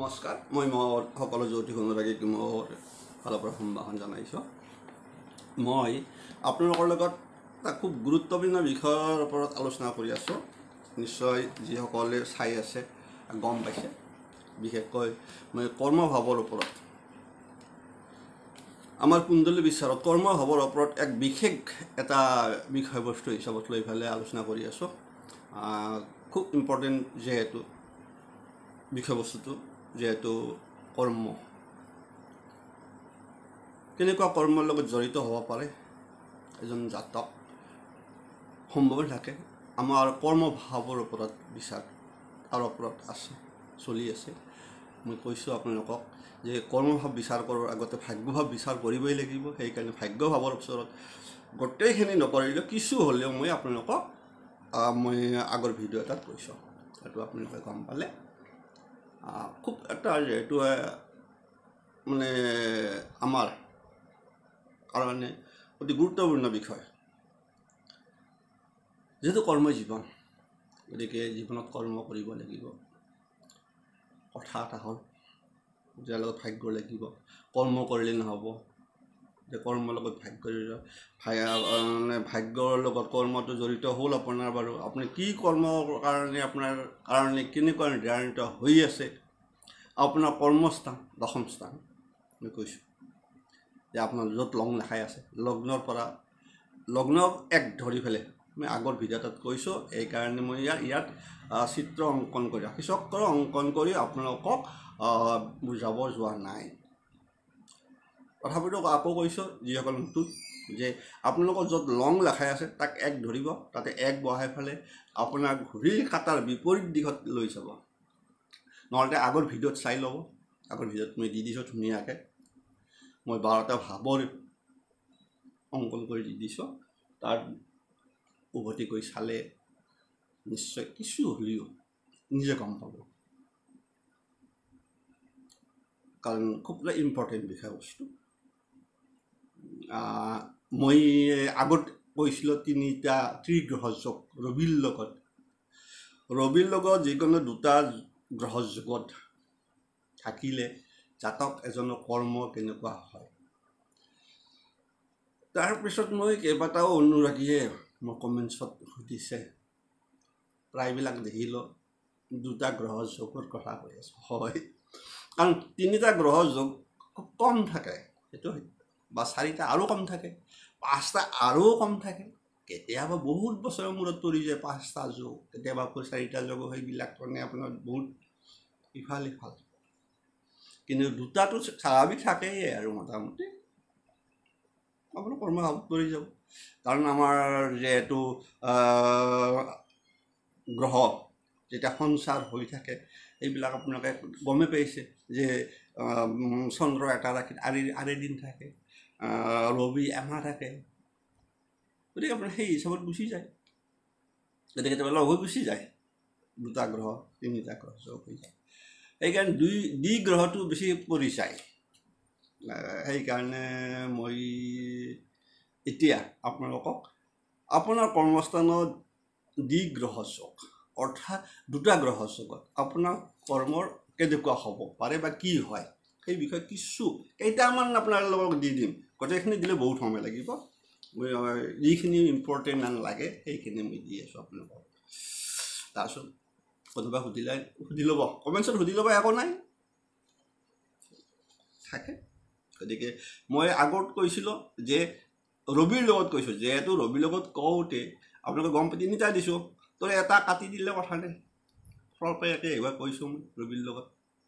নমস্কাৰ মই সকলো জ্যোতিষ অনুৰাগীক মোৰ ফালৰ পৰা সম্ভাষণ জনাইছোঁ। মই আপোনালোকৰ লগত এটা খুব গুৰুত্বপূৰ্ণ বিষয়ৰ ওপৰত আলোচনা কৰি আছোঁ। নিশ্চয় যিসকলে চাই আছে গম পাইছে, বিশেষকৈ মই কৰ্মভাৱৰ ওপৰত, আমাৰ কুণ্ডলী বিচাৰত কৰ্মভাৱৰ ওপৰত এক বিশেষ এটা বিষয়বস্তু হিচাপত লৈ পেলাই আলোচনা কৰি আছোঁ। খুব ইম্পৰ্টেণ্ট যিহেতু বিষয়বস্তুটো, যিহেতু কৰ্ম, কেনেকুৱা কৰ্মৰ লগত জড়িত হ'ব পাৰে এজন জাতক সম্ভৱ থাকে। আমাৰ কৰ্মভাৱৰ ওপৰত বিচাৰ তাৰ ওপৰত আছে, চলি আছে। মই কৈছোঁ আপোনালোকক যে কৰ্মভাৱ বিচাৰ কৰাৰ আগতে ভাগ্যভাৱ বিচাৰ কৰিবই লাগিব। সেইকাৰণে ভাগ্যভাৱৰ ওচৰত গোটেইখিনি নকৰিলেও কিছু হ'লেও মই আপোনালোকক মই আগৰ ভিডিঅ' এটাত কৈছোঁ, সেইটো আপোনালোকে গম পালে। খুব এটা যিহেতু মানে আমাৰ কাৰণে অতি গুৰুত্বপূৰ্ণ বিষয়, যিহেতু কৰ্মই জীৱন, গতিকে জীৱনত কৰ্ম কৰিব লাগিব। কথা এটা হ'ল যাৰ লগত ভাগ্য লাগিব, কৰ্ম কৰিলে নহ'ব যে কৰ্মৰ লগত ভাগ্যৰ লগত কৰ্মটো জড়িত হ'ল আপোনাৰ বাৰু। আপুনি কি কৰ্মৰ কাৰণে আপোনাৰ কাৰণে কেনেকুৱা নিৰ্ধাৰিত হৈ আছে আপোনাৰ কৰ্মস্থান, দশম স্থান। মই কৈছোঁ যে আপোনাৰ য'ত লগ্ন লেখাই আছে, লগ্নৰ পৰা লগ্নক এক ধৰি পেলাই মই আগৰ ভিডিঅ'টোত কৈছোঁ। এইকাৰণে মই ইয়াত চিত্ৰ অংকন কৰি চক্ৰ অংকন কৰি আপোনালোকক বুজাব যোৱা নাই। তথাপিতো আকৌ কৈছোঁ যিসকল নতুন, যে আপোনালোকৰ য'ত লং লেখাই আছে তাক এক ধৰিব, তাতে এক বহাই পেলাই আপোনাৰ ঘূৰি কাটাৰ বিপৰীত দিশত লৈ যাব। নহ'লে আগৰ ভিডিঅ'ত চাই ল'ব, আগৰ ভিডিঅ'ত মই দি দিছোঁ ধুনীয়াকৈ। মই 12টা ভাৱৰ অংকন কৰি দি দিছোঁ, তাৰ উভতি গৈ চালে নিশ্চয় কিছু হ'লেও নিজে গম পাব, কাৰণ খুব ইম্পৰ্টেণ্ট বিষয়বস্তু। মই আগত কৈছিলোঁ 3টা ত্ৰিগ্ৰহ যোগ ৰবিৰ লগত যিকোনো 2টা গ্ৰহ যোগত থাকিলে জাতক এজনৰ কৰ্ম কেনেকুৱা হয়। তাৰপিছত মই কেইবাটাও অনুৰাগীয়ে মোৰ কমেণ্টছত সুধিছে, প্ৰায়বিলাক দেখিলোঁ 2টা গ্ৰহ যোগৰ কথা কৈ আছোঁ। হয়, কাৰণ 3টা গ্ৰহ যোগ খুব কম থাকে, সেইটো বা 4টা আৰু কম থাকে, 5টা আৰু কম থাকে। কেতিয়াবা বহুত বছৰৰ মূৰত পৰি যায় 5টা যোগ, কেতিয়াবা 4টা যোগ, সেইবিলাক মানে আপোনাৰ বহুত ইফাল সিফাল। কিন্তু 2টাটো স্বাভাৱিক থাকেই আৰু মোটামুটি আপোনাৰ কৰ্মভাৱত পৰি যাব। কাৰণ আমাৰ যিহেতু গ্ৰহ যেতিয়া সঞ্চাৰ হৈ থাকে, এইবিলাক আপোনালোকে গমেই পাইছে যে চন্দ্ৰ এটা ৰাশিত আঢ়ৈ দিন থাকে, ৰবি এমাহ থাকে। গতিকে আপোনাৰ সেই হিচাপত গুচি যায়, গতিকে কেতিয়াবা লগ হৈ গুচি যায় 2টা গ্ৰহ 3টা গ্ৰহ যোগ হৈ যায়। সেইকাৰণে দুই গ্ৰহটো বেছি পৰি যায়। সেইকাৰণে মই এতিয়া আপোনালোকক আপোনাৰ কৰ্মস্থানত গ্ৰহ যোগ অৰ্থাৎ 2টা গ্ৰহ যোগত আপোনাৰ কৰ্মৰ কেনেকুৱা হ'ব পাৰে বা কি হয় সেই বিষয়ে কেইটামান আপোনালোকক দি দিম। গোটেইখিনি দিলে বহুত সময় লাগিব, যিখিনি ইম্পৰ্টেণ্ট নালাগে সেইখিনি মই দি আছোঁ আপোনালোকক। তাৰপিছত কোনোবা সুধি ল'ব, কমেণ্টছত সুধি ল'ব, একো নাই থাকে। গতিকে মই আগত কৈছিলোঁ যে ৰবিৰ লগত কৈছোঁ, যিহেতু ৰবিৰ লগত কওঁতে আপোনালোকে গম পাই 3টা দিছোঁ, তো এটা কাটি দিলে কথা নাই, ফলপ্ৰয়াকৈ এইবাৰ কৈছোঁ মই ৰবিৰ লগত।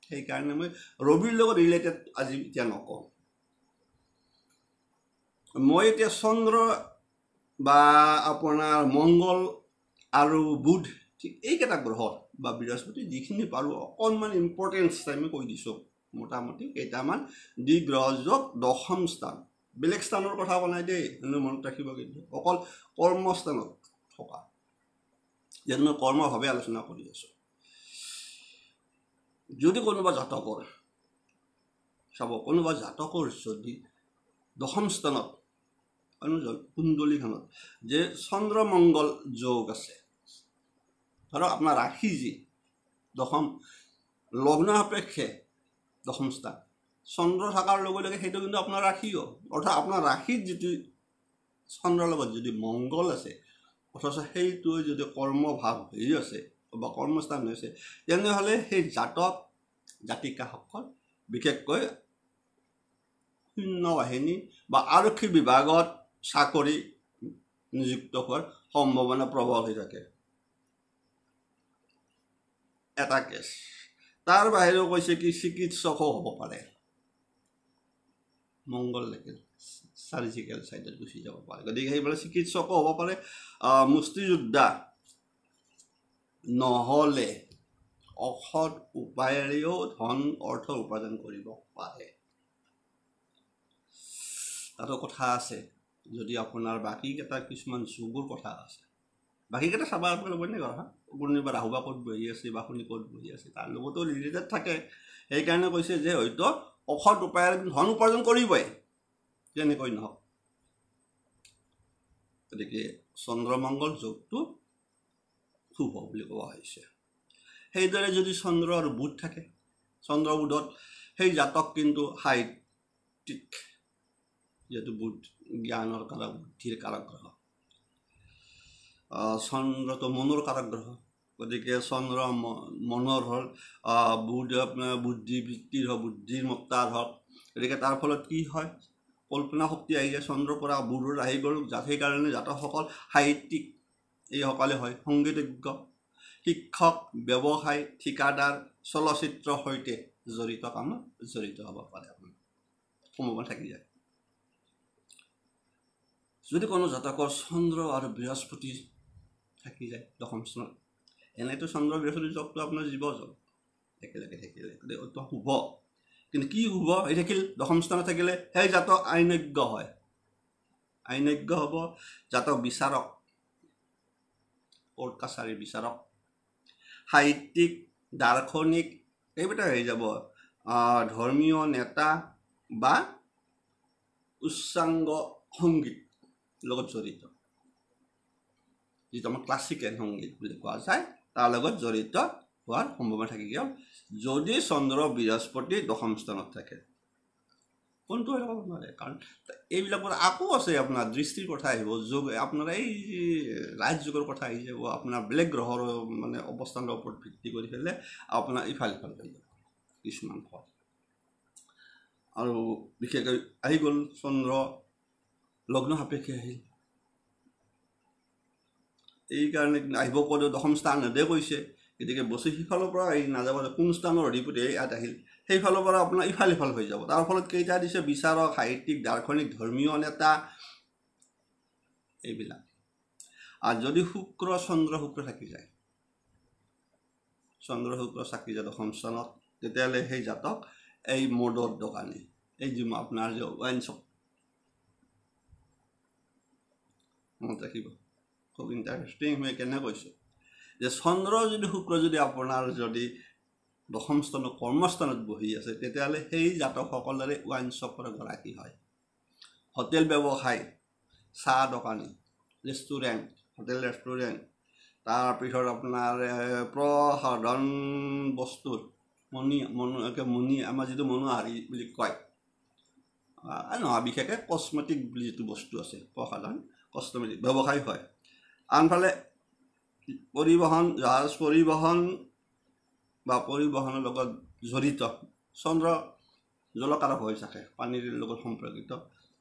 সেইকাৰণে মই ৰবিৰ লগত ৰিলেটেড আজি এতিয়া নকওঁ। মই এতিয়া চন্দ্ৰ বা আপোনাৰ মংগল আৰু বুধ, ঠিক এইকেইটা গ্ৰহত বা বৃহস্পতি যিখিনি পাৰোঁ অকণমান ইম্পৰ্টেঞ্চ আমি কৈ দিছোঁ। মোটামুটি কেইটামান গ্ৰহ যোগ দশম স্থান, বেলেগ স্থানৰ কথা কোৱা নাই দেই, মনত ৰাখিব। কিন্তু অকল কৰ্মস্থানত থকা, যিহেতু মই কৰ্মভাৱে আলোচনা কৰি আছোঁ। যদি কোনোবা জাতকৰ চাব, কোনোবা জাতকৰ যদি দশম স্থানত কুণ্ডলীখনত যে চন্দ্ৰ মংগল যোগ আছে, ধৰক আপোনাৰ ৰাশি যি দশম লগ্ন সাপেক্ষে দশম স্থান চন্দ্ৰ থকাৰ লগে লগে সেইটো কিন্তু আপোনাৰ ৰাশিও অৰ্থাৎ আপোনাৰ ৰাশিত যিটো চন্দ্ৰৰ লগত যদি মংগল আছে অথচ সেইটোৱে যদি কৰ্মভাৱ হৈ আছে বা কৰ্মস্থান হৈছে তেনেহ'লে সেই জাতক জাতিকাসকল বিশেষকৈ সৈন্য বাহিনী বা আৰক্ষী বিভাগত চাকৰি নিযুক্ত হোৱাৰ সম্ভাৱনা প্ৰবল হৈ থাকে এটা কেছ তাৰ বাহিৰেও কৈছে কি চিকিৎসকো হ'ব পাৰে মংগল লাগিল চাৰ্জিকেল চাইডত গুচি যাব পাৰে গতিকে সেইবিলাক চিকিৎসকো হ'ব পাৰে মুষ্টিযোদ্ধা নহ'লে অসৎ উপায়েৰেও ধন অৰ্থ উপাৰ্জন কৰিব পাৰে তাতো কথা আছে যদি আপোনাৰ বাকীকেইটা কিছুমান যোগৰ কথা আছে বাকীকেইটা চাব আপোনালোকে নে কথা পূৰ্ণিমা ৰাহু বা ক'ত বহি আছে বা শনি ক'ত বহি আছে তাৰ লগতো ৰিলেটেড থাকে সেইকাৰণে কৈছে যে হয়তো অসৎ উপায়েৰে ধন উপাৰ্জন কৰিবই যেনেকৈ নহওক গতিকে চন্দ্ৰমংগল যোগটো শুভ বুলি কোৱা হৈছে সেইদৰে যদি চন্দ্ৰ আৰু বুধ থাকে চন্দ্ৰ বুধত সেই জাতক কিন্তু সাহিত্যিক যিহেতু বুধ জ্ঞানৰ কাৰক বুদ্ধিৰ কাৰক গ্ৰহ চন্দ্ৰটো মনৰ কাৰক গ্ৰহ গতিকে চন্দ্ৰ মনৰ হ'ল বুধ আপোনাৰ বুদ্ধিবৃত্তিৰ হওক বুদ্ধিৰ মত্তাৰ হওক গতিকে তাৰ ফলত কি হয় কল্পনা শক্তি আহি যায় চন্দ্ৰৰ পৰা বুধৰ আহি গ'ল সেইকাৰণে জাতকসকল সাহিত্যিক এইসকলে হয় সংগীতজ্ঞ শিক্ষক ব্যৱসায় ঠিকাদাৰ চলচ্চিত্ৰৰ সৈতে জড়িত কামত জড়িত হ'ব পাৰে আপোনাৰ সম্ভাৱনা থাকি যায় যদি কোনো জাতকৰ চন্দ্ৰ আৰু বৃহস্পতি থাকি যায় দশম স্থানত এনেতো চন্দ্ৰ বৃহস্পতি যোগটো আপোনাৰ জীৱ যোগ একেলগে থাকিলে অতি শুভ কিন্তু কি শুভ হৈ থাকিল দশম স্থানত থাকিলে সেই জাতক আইনজ্ঞ হয় আইনজ্ঞ হ'ব জাতক বিচাৰক কোৰ্ট কাছাৰীৰ বিচাৰক সাহিত্যিক দাৰ্শনিক এইবিলাক হৈ যাব ধৰ্মীয় নেতা বা উচ্চাংগ সংগীত লগত জড়িত যিটো আমাৰ ক্লাছিকেল সংগীত বুলি কোৱা যায় তাৰ লগত জড়িত হোৱাৰ সম্ভাৱনা থাকি গ'ল যদি চন্দ্ৰ বৃহস্পতি দশম স্থানত থাকে কোনটো হৈ যাব নোৱাৰে কাৰণ এইবিলাকৰ আকৌ আছে আপোনাৰ দৃষ্টিৰ কথা আহিব যোগ আপোনাৰ এই ৰাজযোগৰ কথা আহি যাব আপোনাৰ বেলেগ গ্ৰহৰ মানে অৱস্থানৰ ওপৰত ভিত্তি কৰি পেলাই আপোনাৰ ইফাল সিফাল হৈ যাব কিছুমান ফল আৰু বিশেষকৈ আহি গ'ল চন্দ্ৰ লগ্ন সাপেক্ষে আহিল এইকাৰণে আহিব ক'লেও দশম স্থান নেদে কৈছে গতিকে বস্তু সিফালৰ পৰা আহি নাযাব কোন স্থানৰ অধিপতি ইয়াত আহিল সেইফালৰ পৰা আপোনাৰ ইফাল সিফাল হৈ যাব তাৰ ফলত কেইটা দিছে বিচাৰক সাহিত্যিক দাৰ্শনিক ধৰ্মীয় নেতা এইবিলাক আৰু যদি শুক্ৰ চন্দ্ৰ থাকি যায় চন্দ্ৰ শুক্ৰ চাকি যায় দশম স্থানত তেতিয়াহ'লে সেই জাতক এই মদৰ দোকানী এই যি আপোনাৰ যে ৱাইন শ্বপ মনত ৰাখিব খুব ইণ্টাৰেষ্টিং মই কেনে কৈছোঁ যে চন্দ্ৰ যদি শুক্ৰ যদি আপোনাৰ যদি দশম স্থানত কৰ্মস্থানত বহি আছে তেতিয়াহ'লে সেই জাতকসকলৰে ৱাইন শ্বপৰ গৰাকী হয় হোটেল ব্যৱসায় চাহ দোকানী ৰেষ্টুৰেণ্ট হোটেল ৰেষ্টুৰেণ্ট তাৰপিছত আপোনাৰ প্ৰসাধন বস্তুৰ মণি আমাৰ যিটো মনোহাৰী বুলি কয় নহয় বিশেষকৈ কচমেটিক বুলি যিটো বস্তু আছে প্ৰসাধন কচমেটিক ব্যৱসায় হয় আনফালে পৰিবহণ জাহাজ পৰিবহণ বা পৰিবহণৰ লগত জড়িত চন্দ্ৰ জলকাৰক হৈ থাকে পানীৰ লগত সম্পৰ্কিত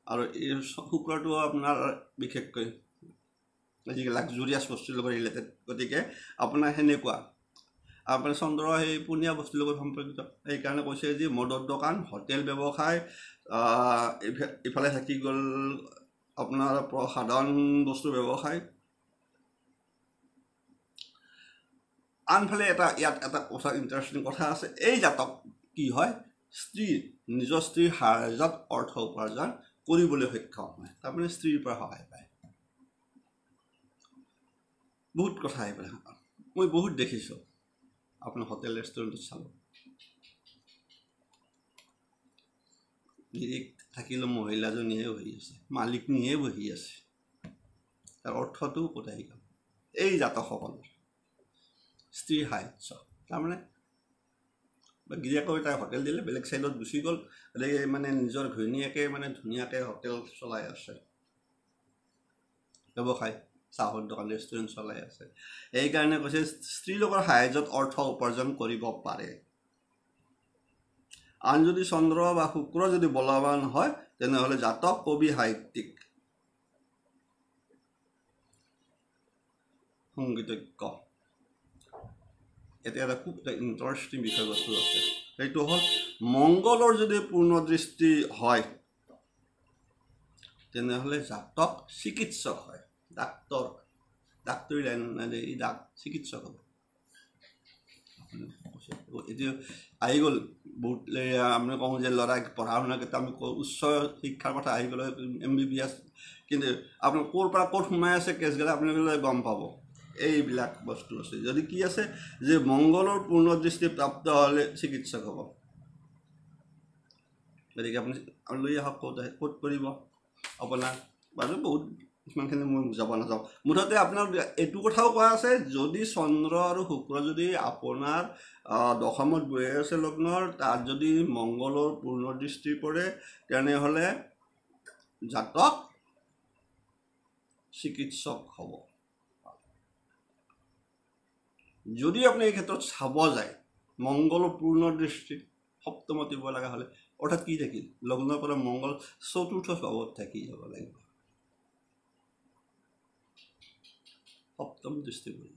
আৰু এই শুক্ৰটো আপোনাৰ বিশেষকৈ আজিকালি লাক্সুৰিয়াছ বস্তুৰ লগত ৰিলেটেড গতিকে আপোনাৰ সেনেকুৱা আপোনাৰ চন্দ্ৰ সেই পনীয়া বস্তুৰ লগত সম্পৰ্কিত সেইকাৰণে কৈছে যে মদৰ দোকান হোটেল ব্যৱসায় ইফালে থাকি গ'ল আপোনাৰ প্ৰসাধন বস্তু ব্যৱসায় আনফালে ইয়াত এটা কথা ইণ্টাৰেষ্টিং কথা আছে এই জাতক কি হয় নিজৰ স্ত্ৰীৰ সাহায্যত অৰ্থ উপাৰ্জন কৰিবলৈ সক্ষম হয় তাৰমানে স্ত্ৰীৰ পৰা সহায় পায় বহুত কথা আহি পেলাই মই বহুত দেখিছোঁ আপোনাৰ হোটেল ৰেষ্টুৰেণ্টত চাব গিৰিক থাকিলে মহিলাজনীহে বহি আছে মালিকনীহে বহি আছে তাৰ অৰ্থটো ক'ত আহি গ'ল এই জাতকসকলৰ স্ত্ৰীৰ সাহায্য তাৰমানে বা গিৰিয়েকৰ তাই হোটেল দিলে বেলেগ ছাইডত গুচি গ'ল গতিকে মানে নিজৰ ঘৈণীয়েকে মানে ধুনীয়াকৈ হোটেল চলাই আছে ব্যৱসায় চাহৰ দোকান ৰেষ্টুৰেণ্ট চলাই আছে এইকাৰণে কৈছে স্ত্ৰীলোকৰ সাহায্যত অৰ্থ উপাৰ্জন কৰিব পাৰে আন যদি চন্দ্ৰ বা শুক্ৰ যদি বলৱান হয় তেনেহ'লে জাতক কবি সাহিত্যিক সংগীতজ্ঞ এতিয়া এটা খুব এটা ইণ্টাৰেষ্টিং বিষয়বস্তু আছে সেইটো হ'ল মংগলৰ যদি পূৰ্ণ দৃষ্টি হয় তেনেহ'লে জাতক চিকিৎসক হয় ডাক্তৰী লাইন এই চিকিৎসক হ'ব এতিয়া আহি গ'ল বহুত আমি কওঁ যে ল'ৰাক পঢ়া শুনা ক্ষেত্ৰত আমি উচ্চ শিক্ষাৰ কথা আহি গ'লে MBBS কিন্তু আপোনাৰ ক'ৰ পৰা ক'ত সোমাই আছে কেছবিলাক আপোনালোকে গম পাব এইবিলাক বস্তু আছে যদি কি আছে যে মংগলৰ পূৰ্ণ দৃষ্টি প্ৰাপ্ত হ'লে চিকিৎসক হ'ব গতিকে আপুনি লৈ আহক ক'ত কৰিব আপোনাৰ বাৰু বহুত কিছুমানখিনি মই বুজাব নাযাওঁ মুঠতে আপোনাৰ এইটো কথাও কোৱা আছে যদি চন্দ্ৰ আৰু শুক্ৰ যদি আপোনাৰ দশমত বহি আছে লগ্নৰ তাত যদি মংগলৰ পূৰ্ণ দৃষ্টি পৰে তেনেহ'লে জাতক চিকিৎসক হ'ব যদি আপুনি এই ক্ষেত্ৰত চাব যায় মংগলৰ পূৰ্ণ দৃষ্টি সপ্তমত দিব লগা হ'লে অৰ্থাৎ কি থাকিল লগ্নৰ পৰা মংগল চতুৰ্থ ভাৱত থাকি যাব লাগিব সপ্তম দৃষ্টি পৰি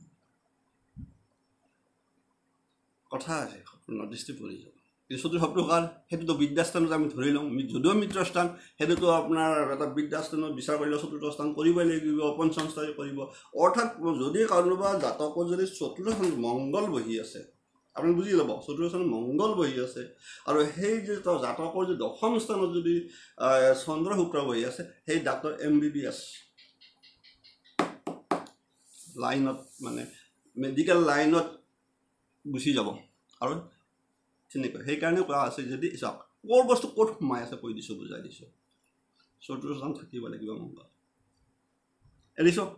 কথা আছে পূৰ্ণ দৃষ্টি পৰি যাব কিন্তু চতুৰ্থ ভাৱটো কাৰ সেইটোতো বিদ্যাস্থানত আমি ধৰি লওঁ যদিও মিত্ৰস্থান সেইটোতো আপোনাৰ এটা বিদ্যাস্থানত বিচাৰ কৰিলে চতুৰ্থ স্থান কৰিবই লাগিব পঞ্চম স্থান কৰিব অৰ্থাৎ যদি কোনোবা জাতকৰ যদি চতুৰ্থ স্থানত মংগল বহি আছে আপুনি বুজি ল'ব চতুৰ্থ স্থানত মংগল বহি আছে আৰু সেই যে জাতকৰ যদি দশম স্থানত যদি চন্দ্ৰ শুক্ৰ বহি আছে সেই ডাক্তৰ MBBS লাইনত মানে মেডিকেল লাইনত গুচি যাব আৰু তেনেকৈ সেইকাৰণে কোৱা আছে যদি চাওক ক'ৰ বস্তু ক'ত সোমাই আছে কৈ দিছোঁ বুজাই দিছোঁ চতুৰ্থ স্থান থাকিব লাগিব মংগল এৰিছোঁ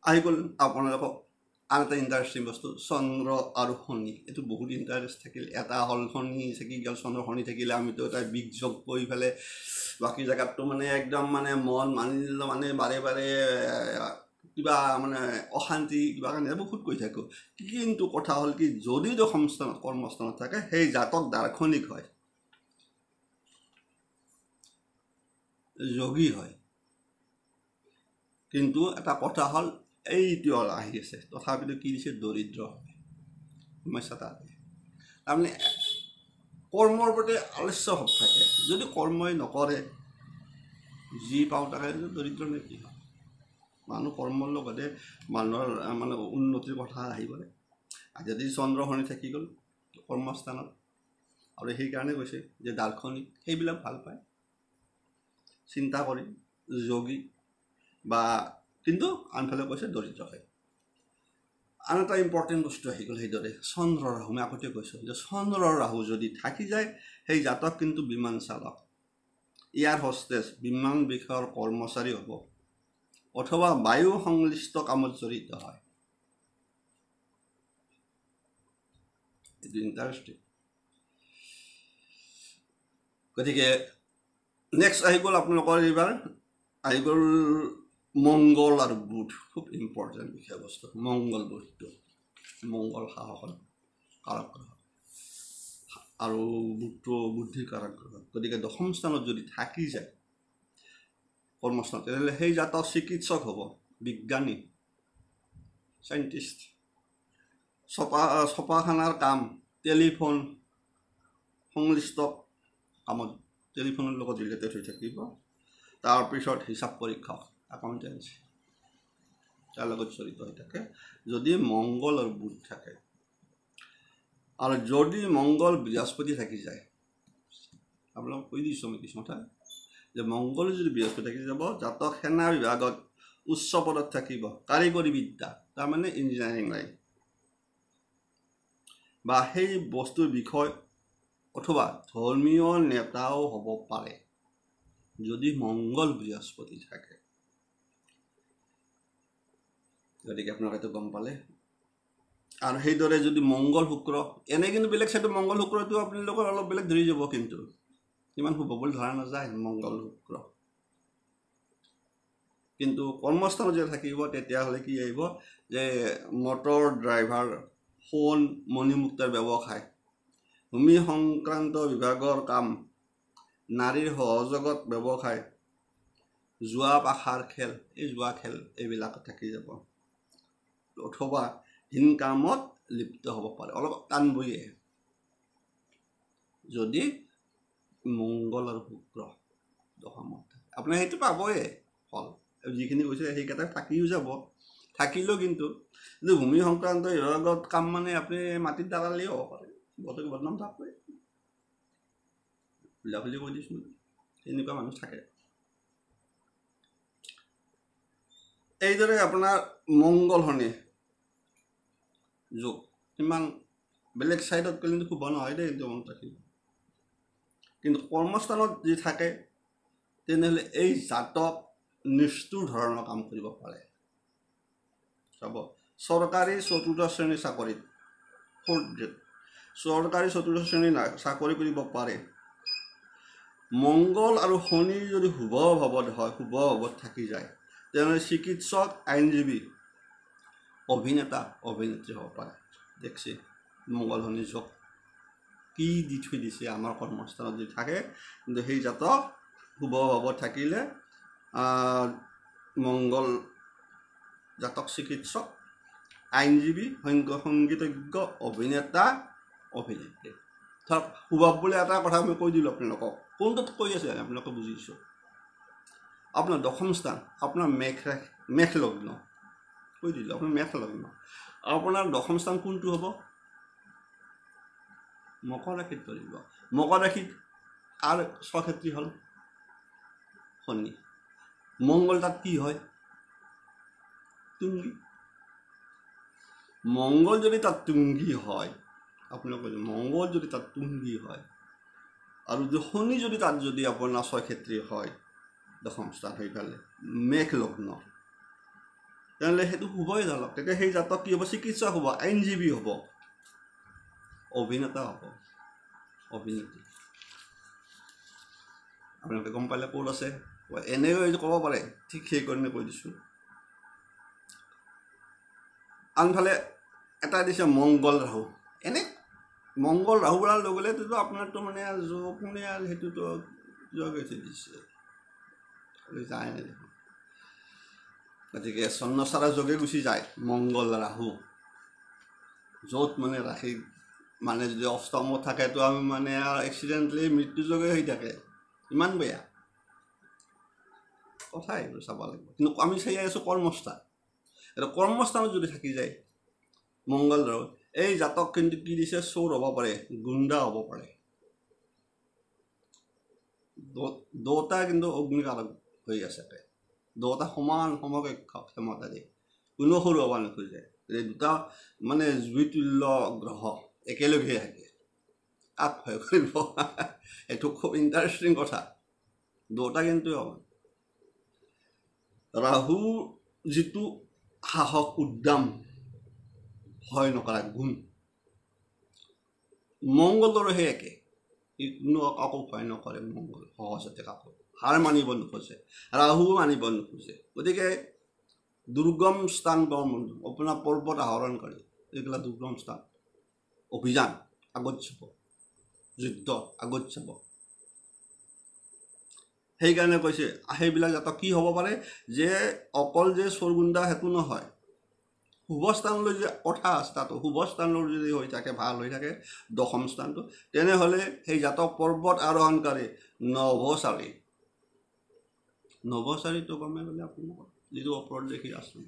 আহি গ'ল আপোনালোকক আন এটা ইণ্টাৰেষ্টিং বস্তু চন্দ্ৰ আৰু শনি এইটো বহুত ইণ্টাৰেষ্ট থাকিল এটা হ'ল শনি থাকি গ'ল চন্দ্ৰ শনি থাকিলে আমিতো এটা বিগ যোগ কৰি পেলাই বাকী জেগাতটো মানে একদম মানে মন মানিলে মানে বাৰে বাৰে কিবা মানে অশান্তি কিবা কাৰণে বহুত কৈ থাকোঁ কিন্তু কথা হ'ল কি যদি দশম স্থানত কৰ্মস্থানত থাকে সেই জাতক দাৰ্শনিক হয় যোগী হয় কিন্তু এটা কথা হ'ল এইটো আহি আছে তথাপিতো কি দিছে দৰিদ্ৰ হয় সমস্যা তাত তাৰমানে কৰ্মৰ প্ৰতি আলস্য ভাৱ থাকে যদি কৰ্মই নকৰে যি পাওঁ তাকে দৰিদ্ৰ নে কি হয় মানুহ কৰ্মৰ লগতে মানুহৰ মানে উন্নতিৰ কথা আহি পৰে যদি চন্দ্ৰ শনি থাকি গ'ল কৰ্মস্থানত আৰু সেইকাৰণে কৈছে যে দাৰ্শনিক সেইবিলাক ভাল পায় চিন্তা কৰি যোগী বা কিন্তু আনফালে কৈছে দৰিদ্ৰ হয় আন এটা ইম্পৰ্টেণ্ট বস্তু আহি গ'ল সেইদৰে চন্দ্ৰ ৰাহু মই আগতে কৈছোঁ যে চন্দ্ৰ ৰাহু যদি থাকি যায় সেই জাতক কিন্তু বিমান চালক এয়াৰ হোষ্টেছ বিমান বিষয়ৰ কৰ্মচাৰী হ'ব অথবা বায়ু সংশ্লিষ্ট কামত জড়িত হয় এইটো ইণ্টাৰেষ্টিং গতিকে নেক্সট আহি গ'ল আপোনালোকৰ এইবাৰ আহি গ'ল মংগল আৰু বুধ খুব ইম্পৰ্টেণ্ট বিষয়বস্তু মংগল বুধটো মংগল সাহসৰ কাৰক গ্ৰহ আৰু বুধটো বুদ্ধিৰ কাৰক গ্ৰহ গতিকে দশম স্থানত যদি থাকি যায় কৰ্মস্থানত তেনেহ'লে সেই জাতক চিকিৎসক হ'ব বিজ্ঞানী চাইণ্টিষ্ট ছপাখানাৰ কাম টেলিফোন সংশ্লিষ্ট কামত টেলিফোনৰ লগত ৰিলেটেড হৈ থাকিব তাৰপিছত হিচাপ পৰীক্ষক একাউণ্টেঞ্চি তাৰ লগত জড়িত হৈ থাকে যদি মংগল আৰু বুধ থাকে আৰু যদি মংগল বৃহস্পতি থাকি যায় আপোনালোকক কৈ দিছোঁ আমি কিছু কথা যে মংগল যদি বৃহস্পতি থাকি যাব জাতক সেনা বিভাগত উচ্চ পদত থাকিব কাৰিকৰী বিদ্যা তাৰমানে ইঞ্জিনিয়াৰিং লাইন বা সেই বস্তুৰ বিষয় অথবা ধৰ্মীয় নেতাও হ'ব পাৰে যদি মংগল বৃহস্পতি থাকে গতিকে আপোনালোকে গম পালে আৰু সেইদৰে যদি মংগল শুক্ৰ এনে কিন্তু বেলেগ চাইডে মংগল শুক্ৰটো আপোনালোকৰ অলপ বেলেগ ধৰি যাব কিন্তু ইমান শুভ বুলি ধৰা নাযায় মংগল শুক্ৰ কিন্তু কৰ্মস্থানত যেতিয়া থাকিব তেতিয়াহ'লে কি আহিব যে মটৰ ড্ৰাইভাৰ সোণ মণিমুক্তাৰ ব্যৱসায় ভূমি সংক্ৰান্ত বিভাগৰ কাম নাৰীৰ সহযোগত ব্যৱসায় জুৱা পাশাৰ খেল এই জুৱা খেল এইবিলাক থাকি যাব অথবা হীন কামত লিপ্ত হ'ব পাৰে অলপ টান বহিয়ে যদি মংগল আৰু শুক্ৰ দশমত আপুনি সেইটো পাবই ফল যিখিনি কৈছে সেইকেইটা থাকিও যাব থাকিলেও কিন্তু ভূমি সংক্ৰান্ত বিভাগত কাম মানে আপুনি মাটিত দালালিও হ'ব পাৰে বতকে বদনাম থাকবে খুলি কৈ দিছোঁ এনেকুৱা মানুহ থাকে এইদৰে আপোনাৰ মংগল শনি যোগ ইমান বেলেগ চাইডত কিন্তু শুভ নহয় দেই কিন্তু মনত ৰাখিব কিন্তু কৰ্মস্থানত যি থাকে তেনেহ'লে এই জাতক নিষ্ঠুৰ ধৰণৰ কাম কৰিব পাৰে চাব চৰকাৰী চতুৰ্থ শ্ৰেণীৰ চাকৰিত চৰকাৰী চতুৰ্থ শ্ৰেণীৰ চাকৰি কৰিব পাৰে মংগল আৰু শনি যদি শুভ ভাৱত হয় শুভ ভাৱত থাকি যায় তেনেহ'লে চিকিৎসক আইনজীৱী অভিনেতা অভিনেত্ৰী হ'ব পাৰে দেখছি মংগল শনি যোগ কি দি থৈ দিছে আমাৰ কৰ্মস্থানত যদি থাকে কিন্তু সেই জাতক শুভ ভাৱত থাকিলে মংগল জাতক চিকিৎসক আইনজীৱী সংগীতজ্ঞ অভিনেতা অভিনেত্ৰী ধৰক শুভ বুলি এটা কথা মই কৈ দিলোঁ আপোনালোকক কোনটোত কৈ আছে আপোনালোকে বুজিছোঁ আপোনাৰ দশম স্থান আপোনাৰ মেঘ লগ্ন কৈ দিলোঁ আপোনাৰ মেঘ লগ্ন আপোনাৰ দশম স্থান কোনটো হ'ব মকৰ ৰাশিত ধৰিব মকৰ ৰাশিত কাৰ স্বক্ষেত্ৰী হ'ল শনি মংগল তাত কি হয় তুংগী মংগল যদি তাত তুংগী হয় আপোনালোকে মংগল যদি তাত তুংগী হয় আৰু শনি যদি তাত যদি আপোনাৰ স্বক্ষেত্ৰী হয় দশম স্থান হৈ পালে মেঘ লগ্ন তেনেহ'লে সেইটো শুভই জালক তেতিয়া সেই জাতক কি হ'ব চিকিৎসক হ'ব আইনজীৱী হ'ব অভিনেতা হ'ব অভিনেত্ৰী আপোনালোকে গম পালে ক'ত আছে এনেও ক'ব পাৰে ঠিক সেইকাৰণে কৈ দিছোঁ আনফালে এটা দিছে মংগল ৰাহু এনে মংগল ৰাহু বলাৰ লগে লগেতো আপোনাৰতো মানে যোনে আৰু সেইটোতো যোগেছে দিছে যায় নাই দেখোন গতিকে চন্নচাৰা যোগে গুচি যায় মংগল ৰাহু য'ত মানে ৰাশি মানে যদি অষ্টমত থাকেতো আমি মানে আৰু এক্সিডেণ্টলি মৃত্যুযোগে হৈ থাকে ইমান বেয়া কথা এইবোৰ চাব লাগিব কিন্তু আমি চাই আছোঁ কৰ্মস্থান এটা কৰ্মস্থানত যদি থাকি যায় মংগল ৰাহু এই জাতক কিন্তু কি দিছে চোৰ হ'ব পাৰে গুণ্ডা হ'ব পাৰে দুটা কিন্তু অগ্নিকাৰক হৈ আছে দুটা সমান সমকক্ষ ক্ষমতা দিয়ে কোনো সৰু হ'ব নোখোজে এই দুটা মানে জুইতুল্য গ্ৰহ একেলগে থাকে কাক ভয় কৰিব এইটো খুব ইণ্টাৰেষ্টিং কথা দুটা কিন্তু ৰাহু যিটো সাহস উদ্যম ভয় নকৰা গুণ মংগলৰো সেই একে কোনো কাকো ভয় নকৰে মংগল সহজতে কাকো হাৰ মানিব নোখোজে ৰাহু মানিব নোখোজে গতিকে দুৰ্গম স্থান আপোনাৰ পৰ্বত আহৰণ কৰে এইবিলাক দুৰ্গম স্থান অভিযান আগত যাব যুদ্ধ আগত যাব সেইকাৰণে কৈছে সেইবিলাক জাতক কি হ'ব পাৰে যে অকল যে চোৰগুণ্ডা সেইটো নহয় শুভ স্থানলৈ যে কথা আছে তাতো শুভ স্থানলৈ যদি হৈ থাকে ভাল হৈ থাকে দশম স্থানটো তেনেহ'লে সেই জাতক পৰ্বত আৰোহণকাৰী নৱচাৰীটো গমে গ'লে আপোনালোকৰ যিটো ওপৰত দেখি আছোঁ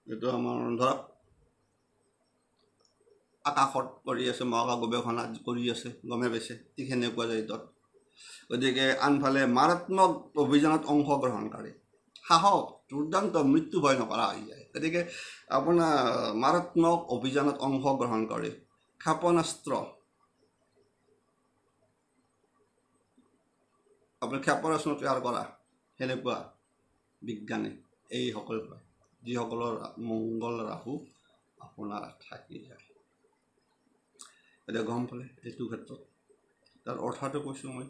এইটো আমাৰ ধৰক আকাশত কৰি আছে মহাকাশ গৱেষণা কৰি আছে গমে পাইছে ঠিক সেনেকুৱা যায় তাত গতিকে আনফালে মাৰাত্মক অভিযানত অংশগ্ৰহণকাৰী সাহস দুৰ্দান্ত মৃত্যু ভয় নকৰা হৈ যায় গতিকে আপোনাৰ মাৰাত্মক অভিযানত অংশগ্ৰহণ কৰে ক্ষেপণাস্ত্ৰ আপোনাৰ ক্ষেপণাস্ত্ৰ তৈয়াৰ কৰা সেনেকুৱা বিজ্ঞানী এইসকল যিসকলৰ মংগল ৰাহু আপোনাৰ থাকি যায়। এতিয়া গম পালে এইটো ক্ষেত্ৰত তাৰ অৰ্থটো কৈছোঁ মই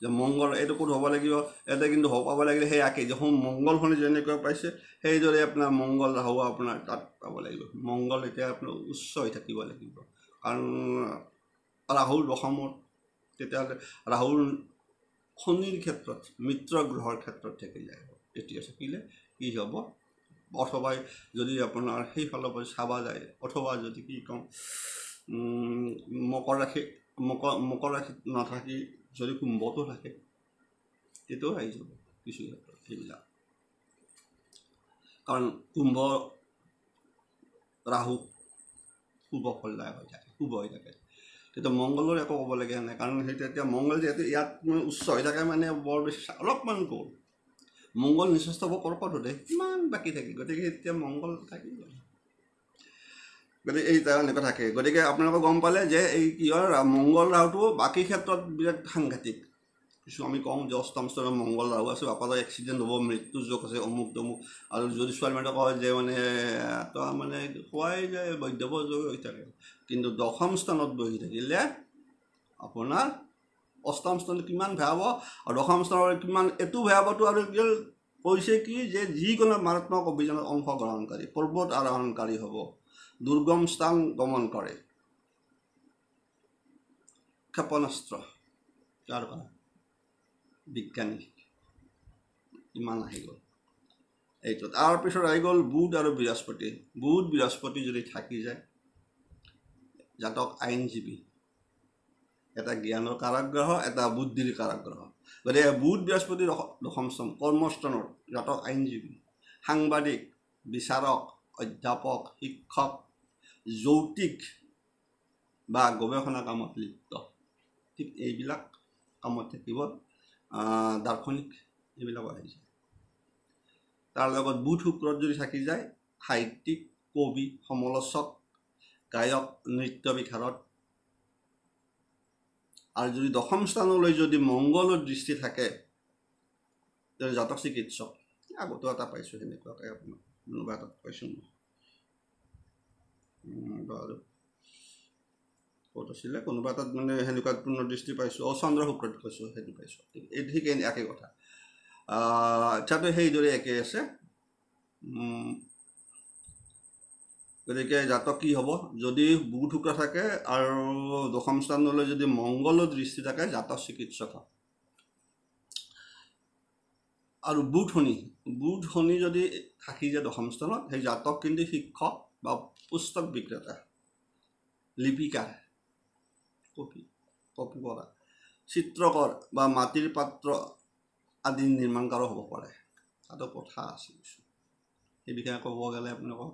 যে মংগল এইটো ক'ত হ'ব লাগিব, ইয়াতে কিন্তু পাব লাগিলে সেই একেই যে মংগল শনি যেনেকৈ পাইছে সেইদৰে আপোনাৰ মংগল ৰাহু আপোনাৰ তাত পাব লাগিব। মংগল এতিয়া আপোনাৰ উচ্চ হৈ থাকিব লাগিব, কাৰণ ৰাহুৰ দশমত তেতিয়াহ'লে ৰাহুৰ শনিৰ ক্ষেত্ৰত মিত্ৰ গ্ৰহৰ ক্ষেত্ৰত থাকি যায়। এতিয়া থাকিলে কি হ'ব, অথবা যদি আপোনাৰ সেইফালৰ পৰা চাব যায়, অথবা যদি কি কওঁ মকৰ ৰাশিত নাথাকি যদি কুম্ভতো থাকে তেতিয়াও আহি যাব কিছু ক্ষেত্ৰত সেইবিলাক, কাৰণ কুম্ভ ৰাহু শুভ ফলদায়ক হৈ থাকে, শুভ হৈ থাকে। তেতিয়া মংগলৰ একো ক'বলগীয়া নাই, কাৰণ সেইটো এতিয়া মংগল যিহেতু ইয়াত উচ্চ হৈ থাকে মানে বৰ বেছি অলপমান গ'ল। মংগল নিশ্চয় হ'ব কৰ্কটতে, কিমান বাকী থাকে, গতিকে এতিয়া মংগল থাকিব। গতিকে এই এনেকুৱা থাকে। গতিকে আপোনালোকে গম পালে যে এই কি হয় মংগল ৰাহুটো বাকী ক্ষেত্ৰত বিৰাট সাংঘাতিক। কিছু আমি কওঁ যে অষ্টম স্তৰত মংগল ৰাহু আছে, আপোনাৰ এক্সিডেণ্ট হ'ব, মৃত্যুৰ যোগ আছে, অমুক তমুক, আৰু যদি ছোৱালী মানুহে কয় যে মানে মানে খোৱাই যায় বৈধৱ যোগ হৈ থাকে, কিন্তু দশম স্থানত বহি থাকিলে আপোনাৰ অষ্টম স্থানত কিমান ভয়াৱহ আৰু দশম স্থানৰ কিমান এইটো ভয়াৱহটো আৰু কৈছে কি যে যিকোনো মাৰাত্মক অভিযানত অংশগ্ৰহণকাৰী, পৰ্বত আৰোহণকাৰী হ'ব, দুৰ্গম স্থান গমন কৰে, ক্ষেপণাস্ত্ৰ তাৰ পৰা বিজ্ঞানী ইমান আহি গ'ল। এইটো তাৰপিছত আহি গ'ল বুধ আৰু বৃহস্পতি। বুধ বৃহস্পতি যদি থাকি যায়, জাতক আইনজীৱী, এটা জ্ঞানৰ কাৰাগ্ৰহ, এটা বুদ্ধিৰ কাৰাগ্ৰহ। গতিকে বুধ বৃহস্পতিৰ দশম স্থান কৰ্মস্থানৰ জাতক আইনজীৱী, সাংবাদিক, বিচাৰক, অধ্যাপক, শিক্ষক, যৌতিক বা গৱেষণা কামত লিপ্ত, ঠিক এইবিলাক কামত থাকিব। দাৰ্শনিক এইবিলাক আহি যায়। তাৰ লগত বুধ শুক্ৰত যদি থাকি যায়, সাহিত্যিক, কবি, সমালোচক, গায়ক, নৃত্য বিশাৰদ। আৰু যদি দশম স্থানলৈ যদি মংগলৰ দৃষ্টি থাকে, তেতিয়া জাতক চিকিৎসক। আগতো এটা পাইছোঁ সেনেকুৱাকৈ, আপোনাৰ কোনোবা এটাত পাইছোঁ বাৰু ক'ত আছিলে, কোনোবা এটাত মানে সেনেকুৱা পূৰ্ণ দৃষ্টি পাইছোঁ, চন্দ্ৰ শুক্ৰত কৈছোঁ, সেইটো পাইছোঁ। এই ঠিক একেই কথা। আচ্ছাটো সেইদৰে একেই আছে। গতিকে জাতক কি হ'ব, যদি বুধ শুক্ৰ থাকে আৰু দশম স্থানলৈ যদি মংগলৰ দৃষ্টি থাকে, জাতক চিকিৎসক হয়। আৰু বুধ শনি যদি থাকি যায় দশম স্থানত, সেই জাতক কিন্তু শিক্ষক বা পুস্তক বিক্ৰেতা, লিপিকাৰ, কপি কৰা, চিত্ৰকৰ বা মাটিৰ পাত্ৰ আদি নিৰ্মাণকাৰো হ'ব পাৰে। তাতো কথা আছে কিছু, সেই বিষয়ে ক'ব গ'লে আপোনালোকক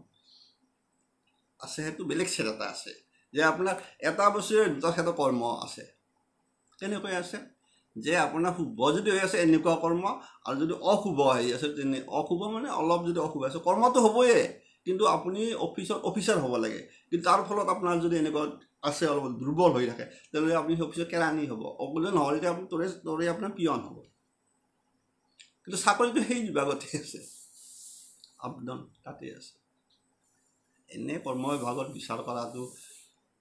আছে, সেইটো বেলেগ ছেট এটা আছে যে আপোনাৰ এটা বস্তুৰে দুটা ক্ষেত্ৰত কৰ্ম আছে। কেনেকৈ আছে যে আপোনাৰ শুভ যদি হৈ আছে এনেকুৱা কৰ্ম, আৰু যদি অশুভ হৈ আছে তেনে অশুভ মানে অলপ যদি অশুভ আছে, কৰ্মটো হ'বয়ে, কিন্তু আপুনি অফিচাৰ হ'ব লাগে, কিন্তু তাৰ ফলত আপোনাৰ যদি এনেকুৱা আছে অলপ দুৰ্বল হৈ থাকে, তেনেহ'লে আপুনি অফিচত কেৰাণী হ'ব, অকলে নহ'লে আপুনি তৰে আপোনাৰ পিয়ন হ'ব। কিন্তু চাকৰিটো সেই বিভাগতে আছে, আপডাউন তাতে আছে। এনে কৰ্ম বিভাগত বিচাৰ কৰাটো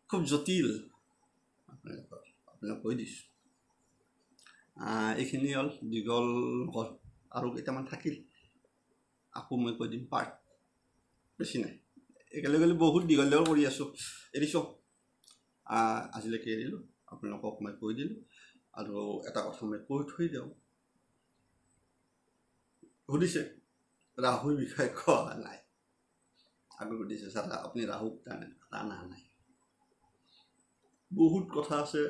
খুব জটিল। আপোনাক কৈ দিছোঁ। এইখিনি হ'ল দীঘল হ'ল, আৰু কেইটামান থাকিল আকৌ মই কৈ দিম পাৰ্ট, বেছি নাই। একেলগে বহুত দীঘল কৰি আছোঁ, এৰিছোঁ। আজিলৈকে এৰিলোঁ, আপোনালোকক মই কৈ দিলোঁ। আৰু এটা কথা মই কৈ থৈ যাওঁ, সুধিছে ৰাহুৰ বিষয়ে কোৱা নাই, আকৌ সুধিছে ছাৰ আপুনি ৰাহুক টানা নাই। বহুত কথা আছে।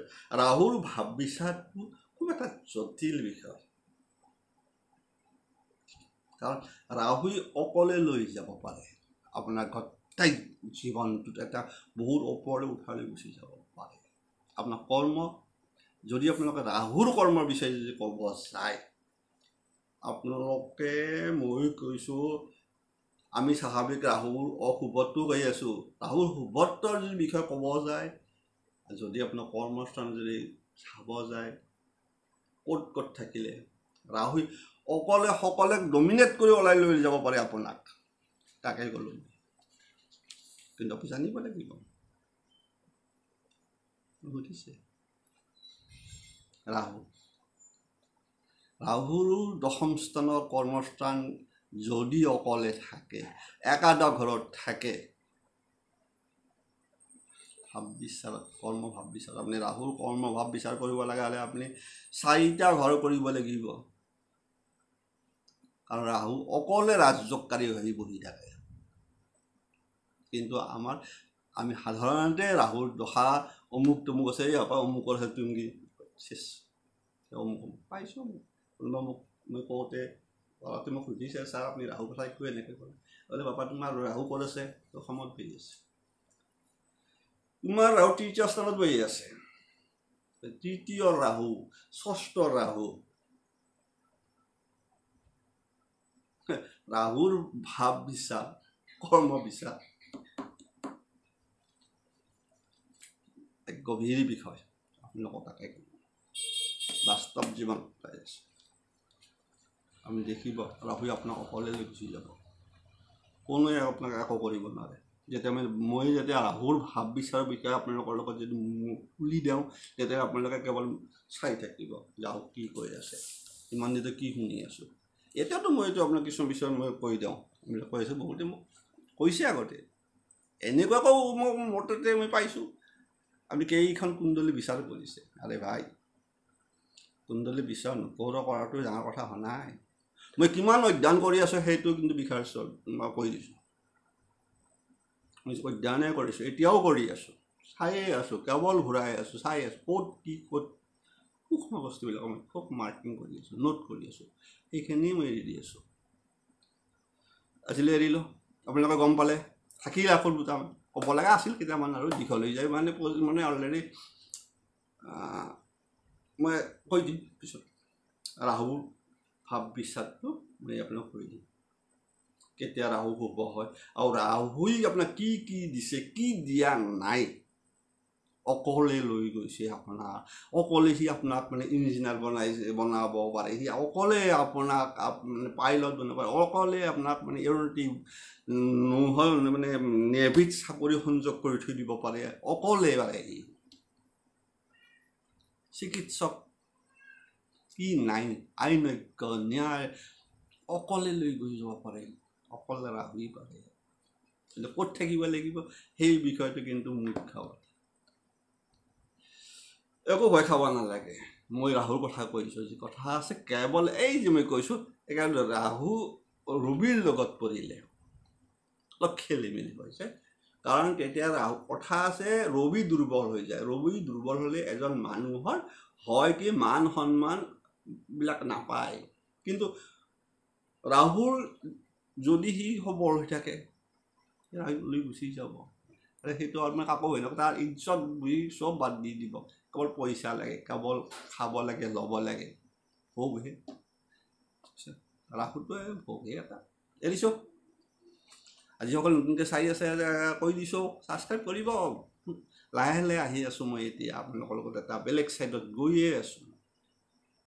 ৰাহুৰ ভাৱ বিচাৰটো খুব এটা জটিল বিষয়, কাৰণ ৰাহুই অকলে লৈ যাব পাৰে আপোনাৰ গোটেই জীৱনটোত, এটা বহুত ওপৰলৈ উঠালৈ গুচি যাব পাৰে আপোনাৰ কৰ্ম। যদি আপোনালোকে ৰাহুৰ কৰ্মৰ বিষয়ে যদি ক'ব যায়, আপোনালোকে, মই কৈছোঁ, আমি স্বাভাৱিক ৰাহুৰ অশুভটো কৈ আছোঁ, ৰাহুৰ শুভত্বৰ যদি বিষয়ে ক'ব যায়, যদি আপোনাৰ কৰ্মস্থান যদি চাব যায়, ক'ত থাকিলে ৰাহুই অকলে সকলে ডমিনেট কৰি ওলাই লৈ যাব পাৰে আপোনাক, তাকে ক'লোঁ। কিন্তু আপুনি জানিব লাগিব বুজিছে ৰাহুৰ দশম স্থানৰ কৰ্মস্থান যদি অকলে থাকে একাদশ ঘৰত থাকে ভাৱ বিচাৰত কৰ্মভাৱ বিচাৰ আপুনি ৰাহুৰ কৰ্মভাৱ বিচাৰ কৰিব লগা হ'লে আপুনি 4টা ঘৰ কৰিব লাগিব কাৰণ ৰাহু অকলে ৰাজযোগকাৰী হৈ বহি থাকে কিন্তু আমি সাধাৰণতে ৰাহুৰ দশা অমুক তমুক আছে অমুকৰ তুমি শেষ অমুক পাইছোঁ কোনোবা মই কওঁতে ল'ৰাটোৱে মোক সুধিছে ছাৰ আপুনি ৰাহু কথা একো এনেকৈ ক'লে বোলে বাপা তোমাৰ ৰাহু ক'ত আছে অসমত বহি আছে তোমাৰ ৰাহু 3য় স্থানত বহি আছে 3য় ৰাহু 6ষ্ঠ ৰাহু ৰাহুৰ ভাৱ বিচাৰ কৰ্ম বিচাৰ এক গভীৰ বিষয় আপোনালোকক তাকে বাস্তৱ জীৱন পাই আছে আমি দেখিব ৰাহুৱে আপোনাক অকলে লৈ গুচি যাব কোনোৱে আপোনাক একো কৰিব নোৱাৰে যেতিয়া মই যেতিয়া ৰাহুৰ ভাৱ বিচাৰৰ বিষয়ে আপোনালোকৰ লগত যদি খুলি দিওঁ তেতিয়া আপোনালোকে কেৱল চাই থাকিব ৰাহু কি কৈ আছে ইমান যেতিয়া কি শুনি আছোঁ এতিয়াতো মইতো আপোনাক কিছুমান বিষয় মই কৈ দিওঁ আপোনালোকে কৈ আছোঁ বহুতে মোক কৈছে আগতে এনেকুৱাকৈ মোৰ তাতে মই পাইছোঁ আপুনি কেইখন কুণ্ডলী বিচাৰ কৰিছে আৰে ভাই কুণ্ডলী বিচাৰ নকৰা কৰাটো ডাঙৰ কথা হোৱা নাই মই কিমান অধ্যয়ন কৰি আছোঁ সেইটো কিন্তু বিচাৰিছোঁ মই কৈ দিছোঁ মই অধ্যয়নে কৰিছোঁ এতিয়াও কৰি আছোঁ চায়ে আছোঁ কেৱল ঘূৰাই আছোঁ চাই আছোঁ ক'ত কি ক'ত সূক্ষ্ম বস্তুবিলাক মই খুব মাৰ্কিং কৰি আছোঁ নোট কৰি আছোঁ সেইখিনি মই এৰি দি আছোঁ আজিলৈ এৰিলোঁ আপোনালোকে গম পালে থাকিলে আকৌ দুটামান ক'ব লগা আছিল কেইটামান আৰু দীঘল হৈ যায় মানে অলৰেডি মই কৈ দিম পিছত ৰাহুৰ ভাৱ বিচাৰটো মই আপোনাক কৈ দিম কেতিয়া ৰাহু শুভ হয় আৰু ৰাহুই আপোনাক কি কি দিছে কি দিয়া নাই অকলে লৈ গৈছে আপোনাৰ অকলে সি আপোনাক মানে ইঞ্জিনিয়াৰ বনাব পাৰে সি অকলে আপোনাক মানে পাইলট বনাব পাৰে অকলে আপোনাক মানে এৰোটিভ নহ'ল মানে নেভিত চাকৰি সংযোগ কৰি থৈ দিব পাৰে অকলে পাৰে সি চিকিৎসক কি নাই আইনজ্ঞ ন্যায় অকলে লৈ গৈ যাব পাৰে অকলে ৰাহুই পাৰে কিন্তু ক'ত থাকিব লাগিব সেই বিষয়টো কিন্তু মুখ্য একো ভয় খাব নালাগে মই ৰাহুৰ কথা কৈছোঁ যি কথা আছে কেৱল এই যে মই কৈছোঁ একেবাৰে ৰাহু ৰবিৰ লগত পৰিলে অলপ খেলি মেলি হৈছে কাৰণ তেতিয়া ৰাহু কথা আছে ৰবি দুৰ্বল হৈ যায় ৰবি দুৰ্বল হ'লে এজন মানুহৰ হয় কি মান সন্মানবিলাক নাপায় কিন্তু ৰাহুৰ যদি সি সবল হৈ থাকে লৈ গুচি যাব আৰু সেইটো আপোনাৰ কাকো হৈ নকয় তাৰ ইজ্জত বুজি চব বাদ দি দিব কেৱল পইচা লাগে কেৱল খাব লাগে ল'ব লাগে ভোগহে ৰাহুটোৱে ভোগহে এটা এৰিছোঁ আজি সকলো নতুনকৈ চাই আছে কৈ দিছোঁ ছাবস্ক্ৰাইব কৰিব লাহে লাহে আহি আছোঁ মই এতিয়া আপোনালোকৰ লগত এটা বেলেগ ছাইডত গৈয়ে আছোঁ